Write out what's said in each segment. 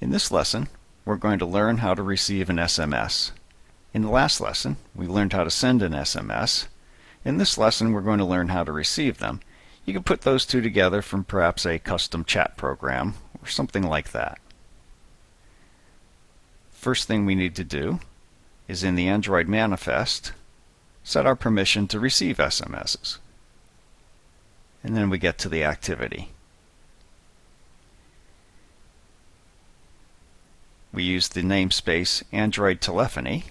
In this lesson, we're going to learn how to receive an SMS. In the last lesson, we learned how to send an SMS. In this lesson, we're going to learn how to receive them. You can put those two together from perhaps a custom chat program or something like that. First thing we need to do is in the Android manifest, set our permission to receive SMSs. And then we get to the activity. We use the namespace Android telephony,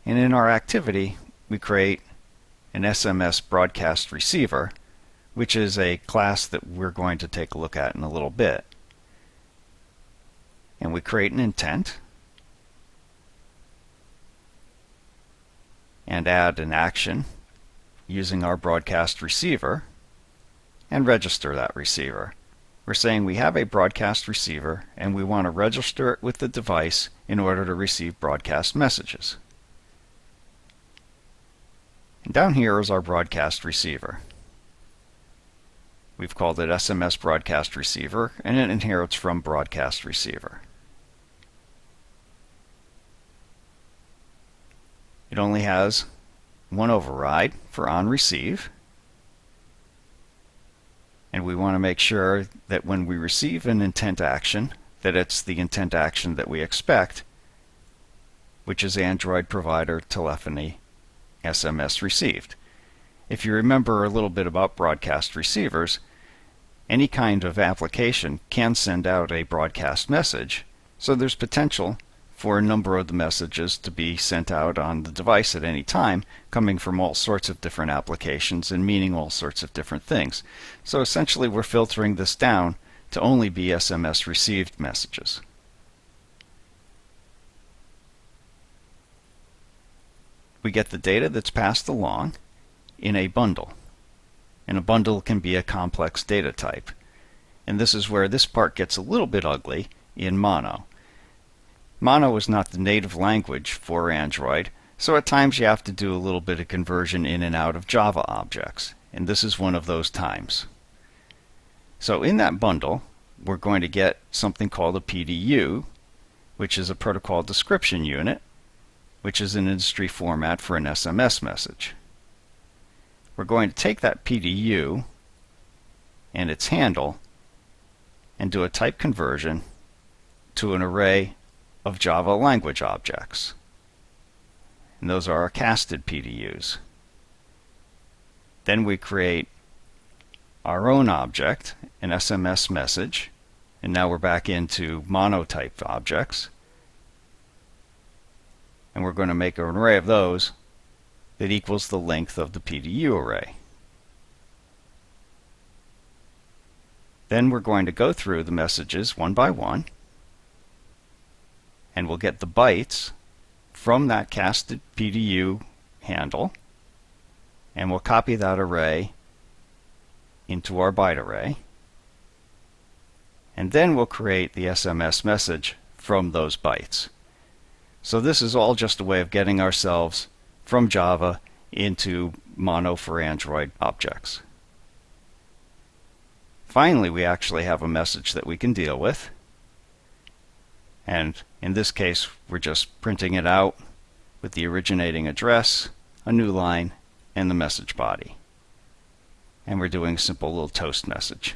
and in our activity we create an SMS broadcast receiver, which is a class that we're going to take a look at in a little bit. And we create an intent and add an action using our broadcast receiver and register that receiver. We're saying we have a broadcast receiver and we want to register it with the device in order to receive broadcast messages. And down here is our broadcast receiver. We've called it SMS broadcast receiver, and it inherits from broadcast receiver. It only has one override for onReceive. And we want to make sure that when we receive an intent action, that it's the intent action that we expect, which is Android provider telephony SMS received. If you remember a little bit about broadcast receivers, any kind of application can send out a broadcast message, so there's potential for a number of the messages to be sent out on the device at any time, coming from all sorts of different applications and meaning all sorts of different things. So essentially we're filtering this down to only be SMS received messages. We get the data that's passed along in a bundle. And a bundle can be a complex data type. And this is where this part gets a little bit ugly in Mono. Mono is not the native language for Android, so at times you have to do a little bit of conversion in and out of Java objects, and this is one of those times. So in that bundle, we're going to get something called a PDU, which is a protocol description unit, which is an industry format for an SMS message. We're going to take that PDU and its handle and do a type conversion to an array of Java language objects. And those are our casted PDUs. Then we create our own object, an SMS message, and now we're back into monotype objects. And we're going to make an array of those that equals the length of the PDU array. Then we're going to go through the messages one by one, and we'll get the bytes from that casted PDU handle, and we'll copy that array into our byte array, and then we'll create the SMS message from those bytes. So this is all just a way of getting ourselves from Java into Mono for Android objects. Finally, we actually have a message that we can deal with. And in this case, we're just printing it out with the originating address, a new line, and the message body. And we're doing a simple little toast message.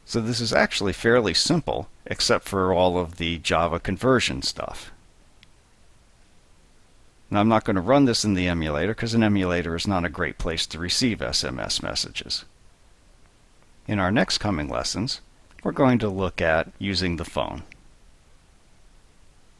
So this is actually fairly simple, except for all of the Java conversion stuff. Now I'm not going to run this in the emulator because an emulator is not a great place to receive SMS messages. In our next coming lessons, we're going to look at using the phone.